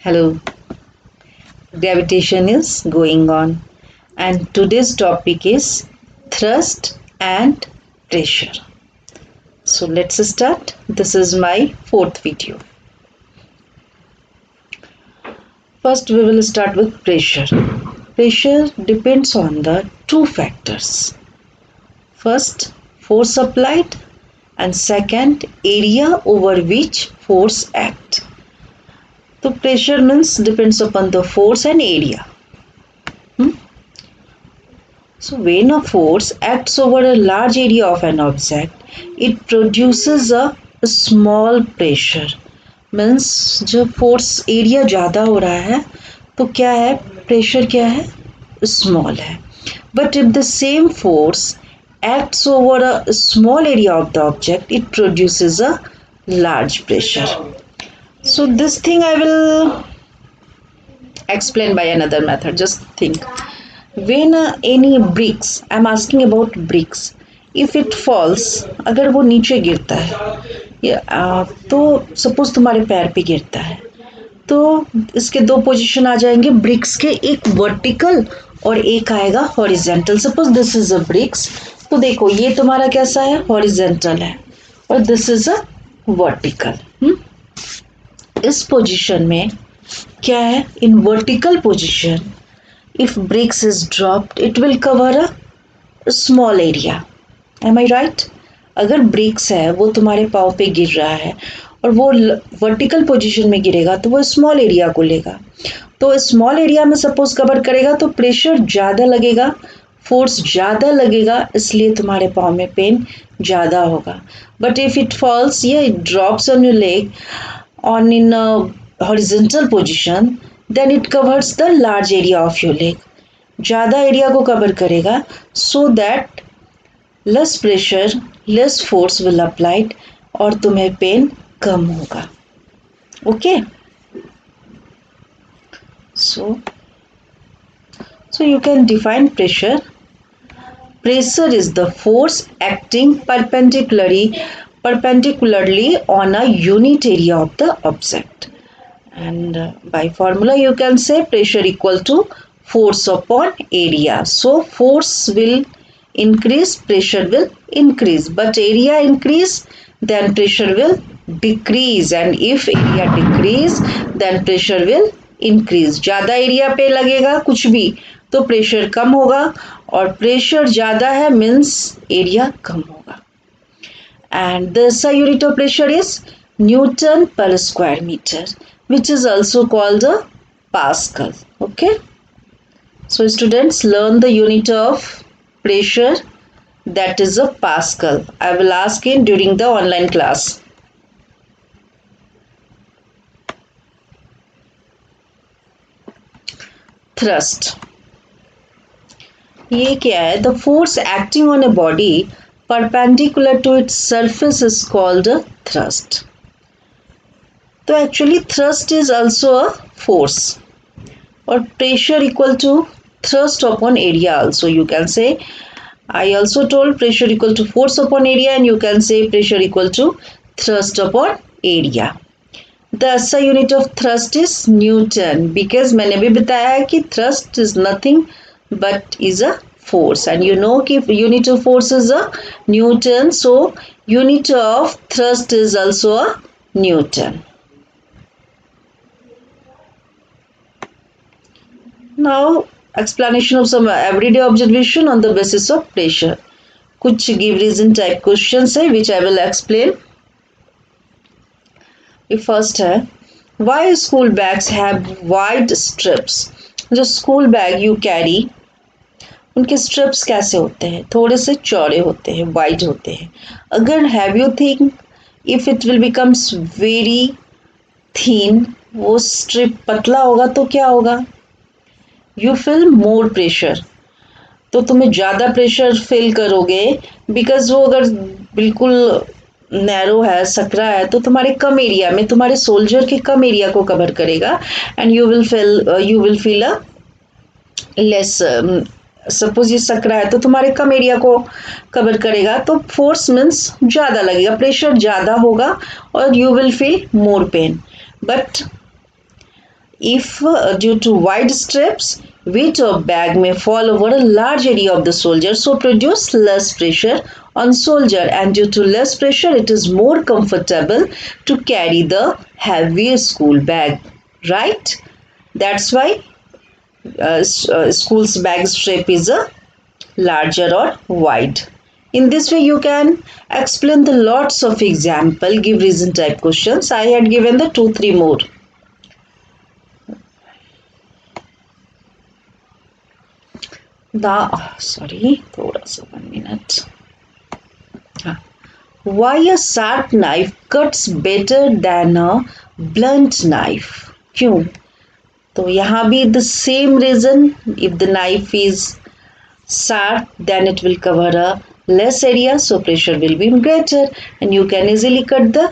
Hello, gravitation is going on, and today's topic is thrust and pressure. So let's start. This is my fourth video. First, we will start with pressure. Pressure depends on the two factors. First, force applied, and second, area over which force acts. So pressure means depends upon the force and area. So when a force acts over a large area of an object, it produces a small pressure. Means जब force area ज़्यादा हो रहा है तो क्या है pressure क्या है small है. But if the same force acts over a small area of the object, it produces a large pressure. So this thing I will explain by another method. Just think. When any bricks, I'm asking about bricks, if it falls, अगर वो नीचे गिरता है तो suppose तुम्हारे पैर पे गिरता है तो इसके दो पोजीशन आ जाएंगे ब्रिक्स के, एक वर्टिकल और एक आएगा horizontal. Suppose this is a bricks, तो देखो ये तुम्हारा कैसा है, हॉरिजेंटल है, और दिस इज अ वर्टिकल. इस पोजीशन में क्या है, in vertical position if bricks is dropped it will cover a small area. Am I right? अगर bricks है वो तुम्हारे पाँव पे गिर रहा है और वो वर्टिकल पोजीशन में गिरेगा तो वो स्मॉल एरिया को लेगा, तो स्मॉल एरिया में सपोज कवर करेगा तो प्रेशर ज़्यादा लगेगा, फोर्स ज़्यादा लगेगा, इसलिए तुम्हारे पाँव में पेन ज़्यादा होगा. बट इफ़ इट फॉल्स या it drops on your leg on in a horizontal position, then it covers the large area of your leg. ज़्यादा एरिया को कवर करेगा so that less pressure, less force will applied और तुम्हें pen कम होगा. Okay? So you can define pressure. Pressure is the force acting perpendicularly on a unit area of the object. And by formula you can say pressure equal to force upon area. So force will increase, pressure will increase, but area increase then pressure will decrease, and if area decrease then pressure will increase. ज़्यादा area पे लगेगा कुछ भी तो pressure कम होगा, और pressure ज़्यादा है मीन्स एरिया कम होगा. And the SI unit of pressure is Newton per square meter, which is also called a Pascal. Okay. So students, learn the unit of pressure, that is a Pascal. I will ask it during the online class. Thrust. ये क्या है? The force acting on a body perpendicular to its surface is called a thrust. तो actually thrust is also a force, or pressure equal to thrust upon area also you can say. I also told pressure equal to force upon area, and you can say pressure equal to thrust upon area. The SI unit of thrust is Newton, because मैंने भी बताया है कि thrust is nothing but is a force, and you know कि unit of force is a Newton, so unit of thrust is also a Newton. Now explanation of some everyday observation on the basis of pressure. कुछ give reason type questions है which I will explain. ये first है, why school bags have wide strips? जो school bag you carry उनके strips कैसे होते हैं, थोड़े से चौड़े होते हैं, wide होते हैं. अगर have you think if it will becomes very thin, वो strip पतला होगा तो क्या होगा, you feel more pressure, तो तुम्हें ज़्यादा प्रेशर फील करोगे, बिकॉज वो अगर बिल्कुल नैरो है, सकरा है, तो तुम्हारे कम एरिया में, तुम्हारे सोल्जर के कम एरिया को कवर करेगा, and you will feel a less. Suppose ये सकरा है तो तुम्हारे कम एरिया को कवर करेगा, तो फोर्स मीन्स ज़्यादा लगेगा, प्रेशर ज़्यादा होगा और you will feel more pen. But If due to wide strips, weight of bag may fall over a large area of the soldier, so produce less pressure on soldier, and due to less pressure it is more comfortable to carry the heavier school bag, right? That's why school's bag strip is a larger or wide. In this way you can explain the lots of example, give reason type questions. I had given the 2-3 more. थोड़ा सा 1 minute. Why a sharp knife cuts better than a blunt knife? क्यों? तो यहाँ भी the same reason. If the knife is sharp, then it will cover a less area, so pressure will be greater, and you can easily cut the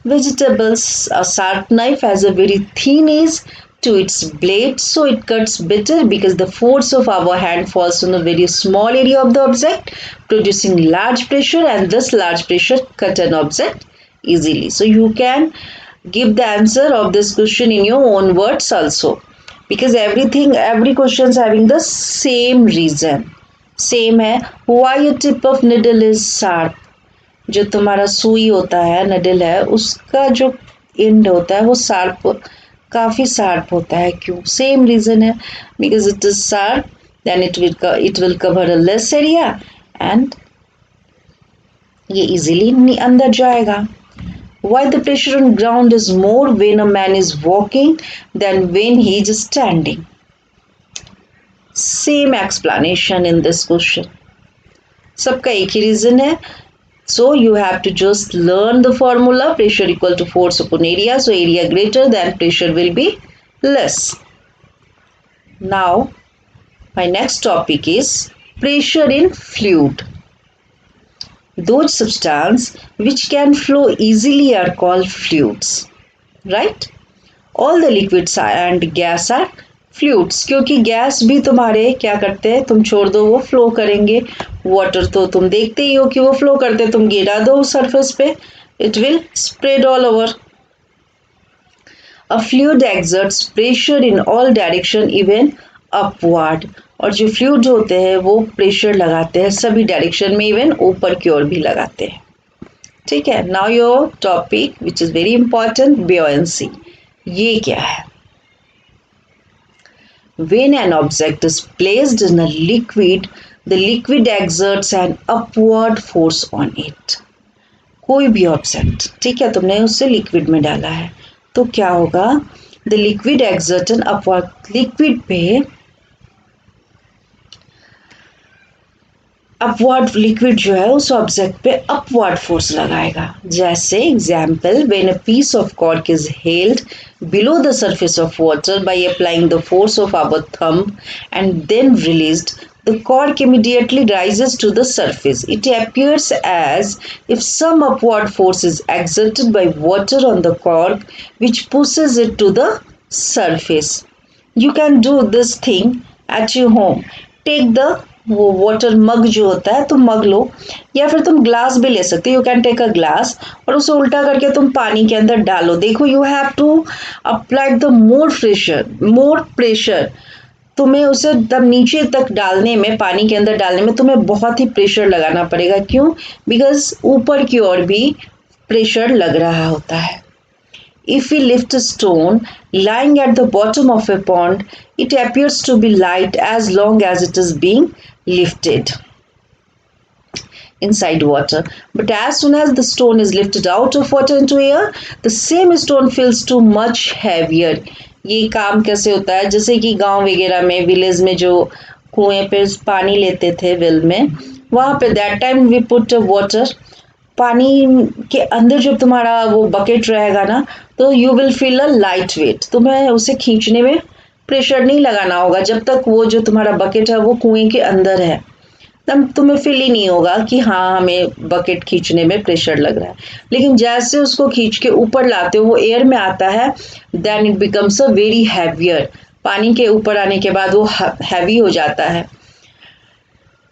vegetables. A sharp knife has a very thin edge to its blade, so it cuts better because the force of our hand falls on a very small area of the object, producing large pressure, and this large pressure cut an object easily. So you can give the answer of this question in your own words also, because every question is having the same reason. Same है. Why a tip of needle is sharp? जो तुम्हारा सुई होता है, नडल है, उसका जो and होता है वो शार्प, काफी शार्प होता है. क्यों? सेम रीजन है, because it is sharp, then it will cover a less area and ये इजीली अंदर जाएगा. Why the pressure on ground is more when a man is walking than when he is standing? Same explanation in this question. सबका एक ही reason है. So you have to just learn the formula. Pressure equal to force upon area. So area greater than pressure will be less. Now my next topic is pressure in fluid. Those substances which can flow easily are called fluids, right? All the liquids and gas are fluids, क्योंकि gas भी तुम्हारे क्या करते हैं, तुम छोड़ दो वो फ्लो करेंगे. वाटर तो तुम देखते ही हो कि वो फ्लो करते हैं, तुम गिरा दो सरफेस पे, it will spread all over. A fluid exerts pressure in all direction even upward. और जो फ्लूइड होते हैं वो प्रेशर लगाते हैं सभी डायरेक्शन में, इवन ऊपर की ओर भी लगाते हैं. ठीक है. Now your topic which is very important, buoyancy. ये क्या है? When an object is placed in a liquid, the liquid exerts an upward force on it. कोई भी ऑब्जेक्ट, ठीक है, तुमने उसे लिक्विड में डाला है तो क्या होगा? The liquid exert an upward. Liquid पे अपवर्ड, लिक्विड जो है उस ऑब्जेक्ट पे अपवर्ड फोर्स लगाएगा. जैसे example, when a piece of cork is held below the surface of water by applying the force of our thumb and then released, the cork immediately rises to the surface. It appears as if some upward force is exerted by water on the cork which pushes it to the surface. You can do this thing at your home. Take the वो water मग जो होता है, तुम मग लो, या फिर तुम glass भी ले सकते हो. You can take a glass और उसे उल्टा करके तुम पानी के अंदर डालो. देखो, you have to apply the more pressure. तुम्हें उसे तब नीचे तक डालने में, पानी के अंदर डालने में तुम्हें बहुत ही प्रेशर लगाना पड़ेगा. क्यों? बिकॉज ऊपर की ओर भी प्रेशर लग रहा होता है. If we lift a stone lying at the bottom of a pond, it appears to be light as long as it is being lifted inside water. But as soon as the stone is lifted out of water into air, the same stone feels too much heavier. ये काम कैसे होता है? जैसे कि गांव वगैरह में, विलेज में जो कुएं पे पानी लेते थे वेल में, वहां पे that time we put water. पानी के अंदर जब तुम्हारा वो बकेट रहेगा ना, तो you will feel a light weight. तुम्हें उसे खींचने में प्रेशर नहीं लगाना होगा जब तक वो जो तुम्हारा बकेट है वो कुएं के अंदर है. तब तुम्हें फील ही नहीं होगा कि हाँ, हमें बकेट खींचने में प्रेशर लग रहा है. लेकिन जैसे उसको खींच के ऊपर लाते हो, वो एयर में आता है, then it becomes a very heavier. पानी के ऊपर आने के बाद वो हैवी हो जाता है.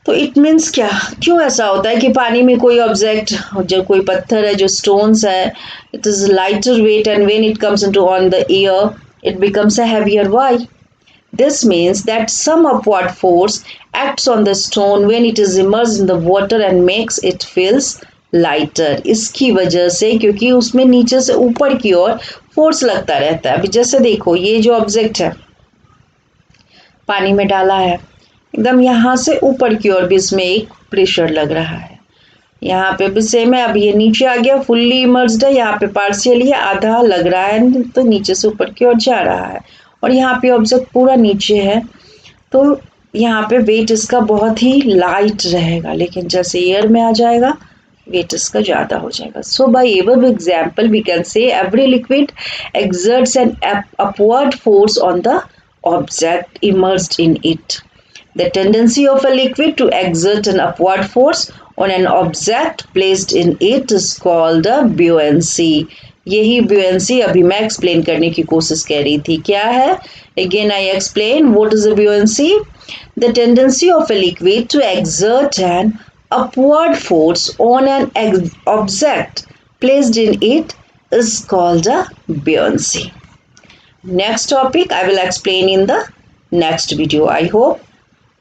तो इट मीन्स क्या, क्यों ऐसा होता है कि पानी में कोई ऑब्जेक्ट, जो कोई पत्थर है, जो स्टोन्स है, it is lighter weight, and when it comes into on the air, it becomes a heavier. Why? This means that some upward force acts on the stone when it is immersed in the water and makes it feels lighter. इसकी वजह से, क्योंकि उसमें नीचे से ऊपर की ओर force लगता रहता है. अभी जैसे देखो, ये जो ऑब्जेक्ट है पानी में डाला है, एकदम यहाँ से ऊपर की ओर भी इसमें एक प्रेशर लग रहा है. यहाँ पे भी सेम है. अब ये नीचे आ गया, फुल्ली इमर्स्ड है. यहाँ पे पार्शियली है, आधा लग रहा है, तो नीचे से ऊपर की ओर जा रहा है. और यहाँ पे ऑब्जेक्ट पूरा नीचे है, तो यहाँ पे वेट इसका बहुत ही लाइट रहेगा. लेकिन जैसे एयर में आ जाएगा, वेट इसका ज़्यादा हो जाएगा. सो bye above example we can say every liquid exerts an upward force on the object immersed in it. The tendency of a liquid to exert an upward force on an object placed in it is called a buoyancy. यही buoyancy अभी मैं explain करने की कोशिश कर रही थी. क्या है? Again I explain what is a buoyancy. The tendency of a liquid to exert an upward force on an object placed in it is called a buoyancy. Next topic I will explain in the next video. I hope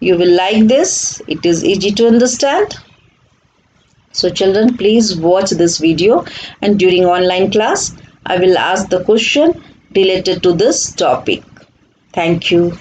you will like this. It is easy to understand. So children, please watch this video, and during online class I will ask the question related to this topic. Thank you.